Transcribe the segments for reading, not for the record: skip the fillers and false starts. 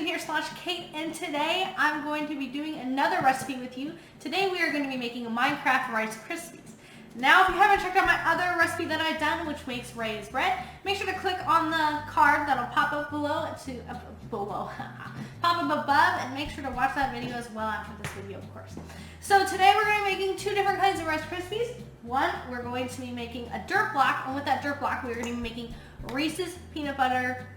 here, /Kate, and today I'm going to be doing another recipe with you. Today we are going to be making a Minecraft Rice Krispies. Now, if you haven't checked out my other recipe that I've done, which makes raised bread, make sure to click on the card that'll pop up below pop up above, and make sure to watch that video as well after this video, of course. So today we're going to be making two different kinds of Rice Krispies. One, we're going to be making a dirt block, and with that dirt block, we're going to be making Reese's peanut butter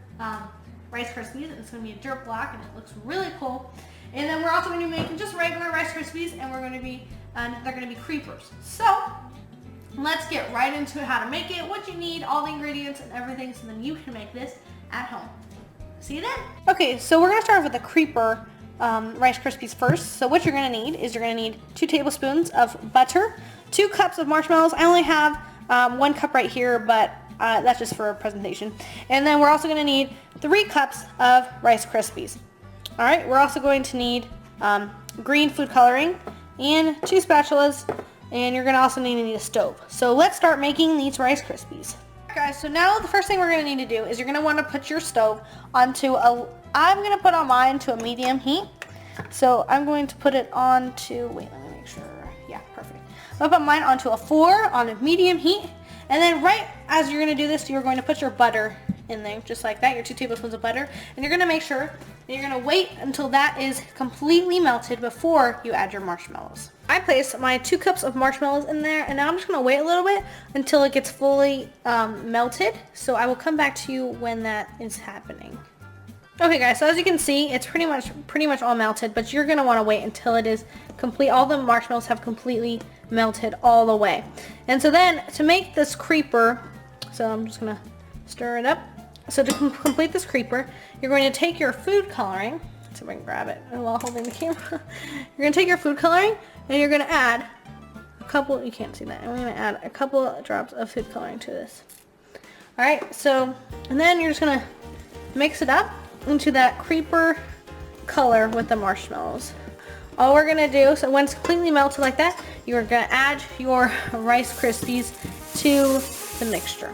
Rice Krispies, and it's going to be a dirt block, and it looks really cool. And then we're also going to be making just regular Rice Krispies, and they're going to be creepers. So let's get right into how to make it, what you need, all the ingredients and everything, so then you can make this at home. See you then. Okay, so we're going to start with the creeper Rice Krispies first. So what you're going to need is you're going to need 2 tablespoons of butter, 2 cups of marshmallows. I only have 1 cup right here, but that's just for a presentation. And then we're also going to need 3 cups of Rice Krispies. All right, we're also going to need green food coloring and 2 spatulas, and you're going to also need a stove. So let's start making these Rice Krispies. Guys, so now the first thing we're going to need to do is you're going to want to put your stove onto I'm going to put on mine to a medium heat. So I'm going to put it on to, wait, let me make sure. Yeah, perfect. I'm going to put mine onto a 4 on a medium heat. And then right as you're going to do this, you're going to put your butter in there, just like that, your 2 tablespoons of butter. And you're going to make sure that you're going to wait until that is completely melted before you add your marshmallows. I placed my 2 cups of marshmallows in there, and now I'm just going to wait a little bit until it gets fully melted. So I will come back to you when that is happening. Okay guys, so as you can see, it's pretty much all melted, but you're going to want to wait until it is complete. All the marshmallows have completely melted all the way. And so then to make this creeper, so I'm just going to stir it up. So to complete this creeper, you're going to take your food coloring, so I can grab it while holding the camera. You're going to take your food coloring and you're going to add a couple, you can't see that, I'm going to add a couple of drops of food coloring to this. Alright, so, and then you're just going to mix it up into that creeper color with the marshmallows. All we're going to do, so when it's completely melted like that, you're going to add your Rice Krispies to the mixture.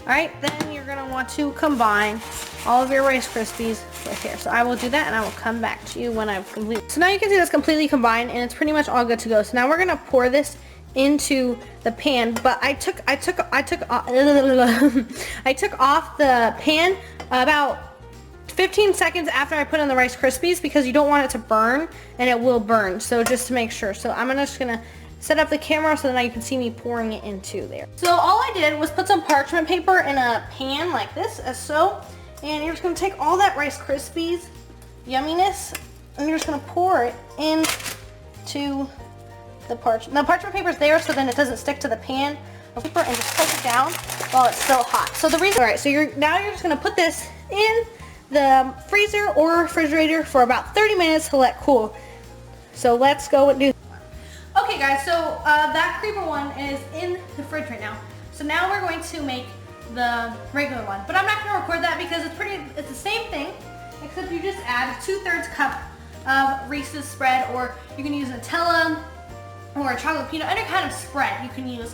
Alright, then you're going to want to combine all of your Rice Krispies right here. So I will do that and I will come back to you when I've completed. So now you can see that's completely combined and it's pretty much all good to go. So now we're going to pour this into the pan, but I took off the pan about 15 seconds after I put in the Rice Krispies because you don't want it to burn, and it will burn. So just to make sure. So I'm just going to set up the camera so that now you can see me pouring it into there. So all I did was put some parchment paper in a pan like this, as so. And you're just going to take all that Rice Krispies yumminess, and you're just going to pour it into the parchment. The parchment paper is there so then it doesn't stick to the pan or paper, and just push it down while it's still hot. So the reason, all right, so now you're just going to put this in the freezer or refrigerator for about 30 minutes to let cool. So let's go and do. Okay guys, so that creeper one is in the fridge right now. So now we're going to make the regular one. But I'm not going to record that because it's the same thing, except you just add a 2/3 cup of Reese's spread, or you can use Nutella or a chocolate peanut, any kind of spread you can use.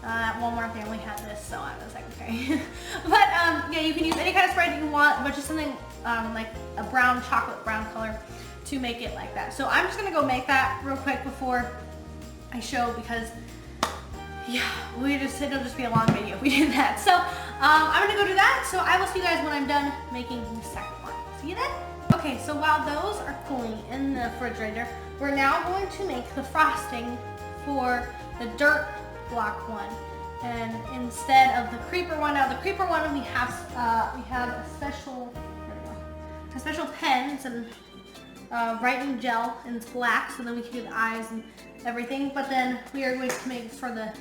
At Walmart they only had this, so I was like, okay. But yeah, you can use any kind of spread you want, but just something like a chocolate brown color to make it like that. So I'm just gonna go make that real quick before I show, because yeah, it'll just be a long video if we did that. So I'm gonna go do that. So I will see you guys when I'm done making the second one. See you then. Okay, so while those are cooling in the refrigerator, we're now going to make the frosting for the dirt block one, and instead of the creeper one. Now the creeper one, we have a special pen. It's a writing gel, and it's black, so then we can do the eyes and everything. But then we are going to make, for the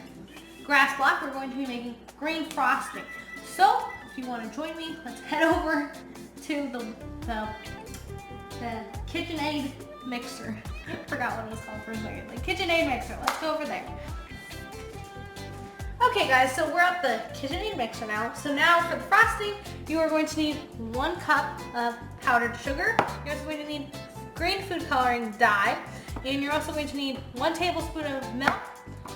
grass block, we're going to be making green frosting. So if you want to join me, let's head over to the KitchenAid mixer. I forgot what it was called for a second. The KitchenAid mixer. Let's go over there. Okay guys, so we're at the KitchenAid mixer now. So now for the frosting, you are going to need 1 cup of powdered sugar. You're also going to need green food coloring dye, and you're also going to need 1 tablespoon of milk,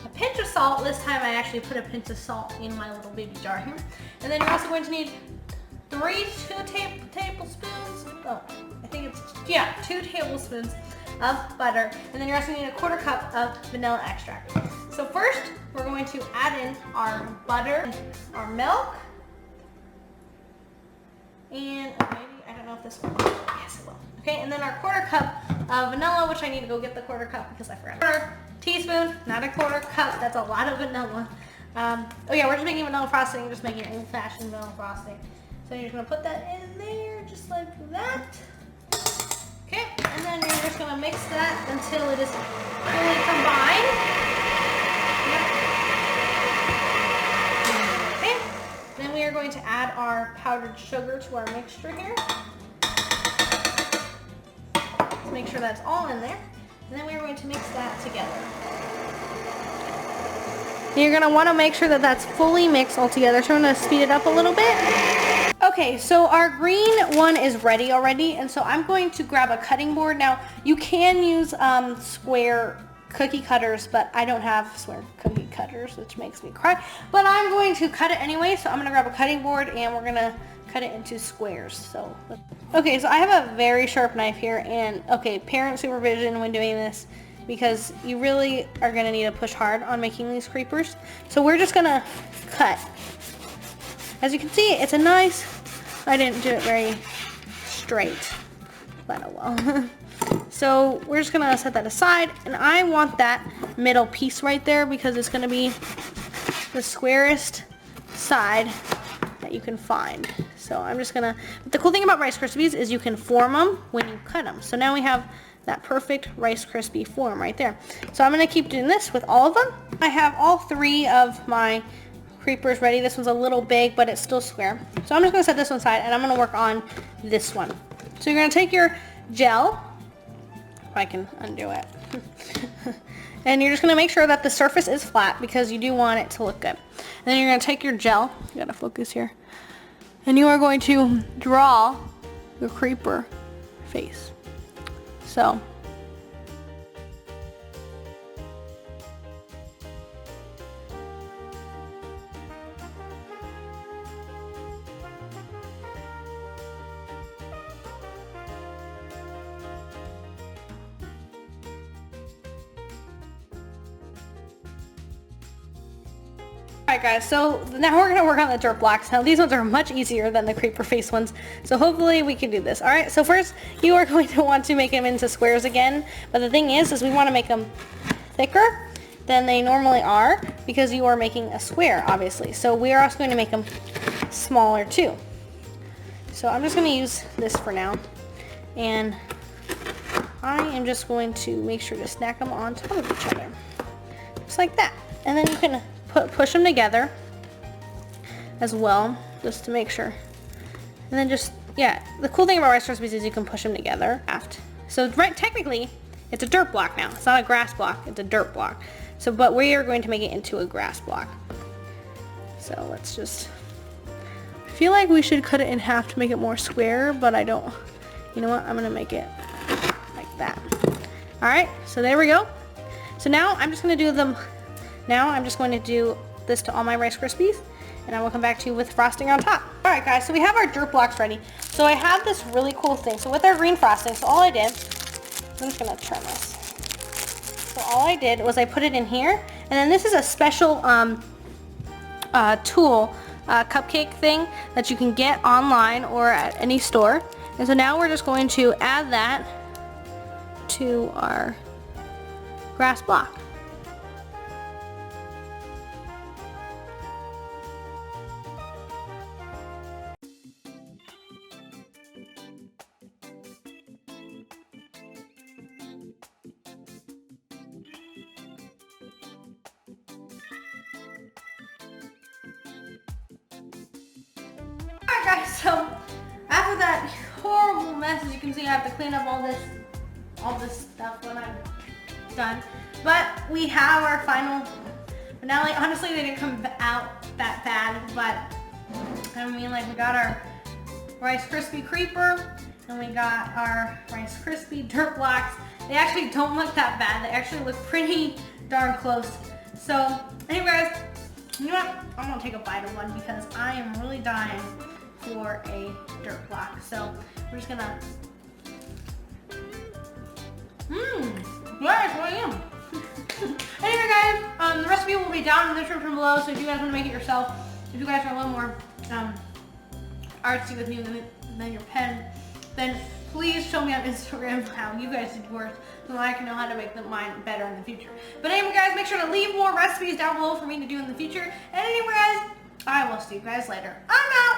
a pinch of salt. This time I actually put a pinch of salt in my little baby jar here. And then you're also going to need 2 tablespoons. Oh, 2 tablespoons of butter, and then you're also going to need a 1/4 cup of vanilla extract. So first, we're going to add in our butter, our milk, and maybe, I don't know if this will work. Yes, it will. Okay, and then our 1/4 cup of vanilla, which I need to go get the 1/4 cup because I forgot. 1/4 teaspoon, not a 1/4 cup. That's a lot of vanilla. Oh yeah, we're just making vanilla frosting. Just making old-fashioned vanilla frosting. So you're just gonna put that in there, just like that. Okay, and then you're just gonna mix that until it is fully combined. Yep. Okay. Then we are going to add our powdered sugar to our mixture here. Make sure that's all in there, and then we're going to mix that together. You're going to want to make sure that that's fully mixed all together, so I'm going to speed it up a little bit. Okay, so our green one is ready already, and so I'm going to grab a cutting board. Now, you can use square cookie cutters, but I don't have square cookie cutters, which makes me cry. But I'm going to cut it anyway, so I'm going to grab a cutting board, and we're going to cut it into squares. So, okay, so I have a very sharp knife here, and okay, parent supervision when doing this, because you really are gonna need to push hard on making these creepers. So we're just gonna cut. As you can see, it's a nice, I didn't do it very straight, but oh well. So we're just gonna set that aside, and I want that middle piece right there because it's gonna be the squarest side that you can find. So I'm just gonna, but the cool thing about Rice Krispies is you can form them when you cut them. So now we have that perfect Rice Krispie form right there. So I'm gonna keep doing this with all of them. I have all 3 of my creepers ready. This one's a little big, but it's still square. So I'm just gonna set this one aside, and I'm gonna work on this one. So you're gonna take your gel, if I can undo it, and you're just gonna make sure that the surface is flat because you do want it to look good. And then you're gonna take your gel, you gotta focus here, and you are going to draw your creeper face. So, alright guys, so now we're going to work on the dirt blocks. Now these ones are much easier than the creeper face ones, so hopefully we can do this. Alright, so first you are going to want to make them into squares again, but the thing is we want to make them thicker than they normally are because you are making a square, obviously. So we are also going to make them smaller too. So I'm just going to use this for now, and I am just going to make sure to stack them on top of each other, just like that. And then you can push them together as well, just to make sure. And then just, yeah, the cool thing about Rice Krispies is you can push them together. So right, technically, it's a dirt block now. It's not a grass block, it's a dirt block. So, but we are going to make it into a grass block. So let's just, I feel like we should cut it in half to make it more square, but I don't, you know what, I'm gonna make it like that. All right, so there we go. So now I'm just gonna do them. Now I'm just going to do this to all my Rice Krispies, and I will come back to you with frosting on top. Alright guys, so we have our dirt blocks ready. So I have this really cool thing. So with our green frosting, so all I did, I'm just going to turn this. So all I did was I put it in here, and then this is a special tool, cupcake thing that you can get online or at any store. And so now we're just going to add that to our grass block. Alright guys, so after that horrible mess, as you can see, I have to clean up all this stuff when I'm done. But we have our final finale. Honestly, they didn't come out that bad, but I mean, like, we got our Rice Krispie creeper, and we got our Rice Krispie dirt blocks. They actually don't look that bad. They actually look pretty darn close. So anyway guys, you know what? I'm gonna take a bite of one because I am really dying for a dirt block. So we're just gonna Yes, I am. Anyway, guys, the recipe will be down in the description below, so if you guys want to make it yourself, if you guys are a little more artsy with me than your pen, then please show me on Instagram how you guys did yours, so that I can know how to make mine better in the future. But anyway, guys, make sure to leave more recipes down below for me to do in the future. And anyway, guys, I will see you guys later. I'm out!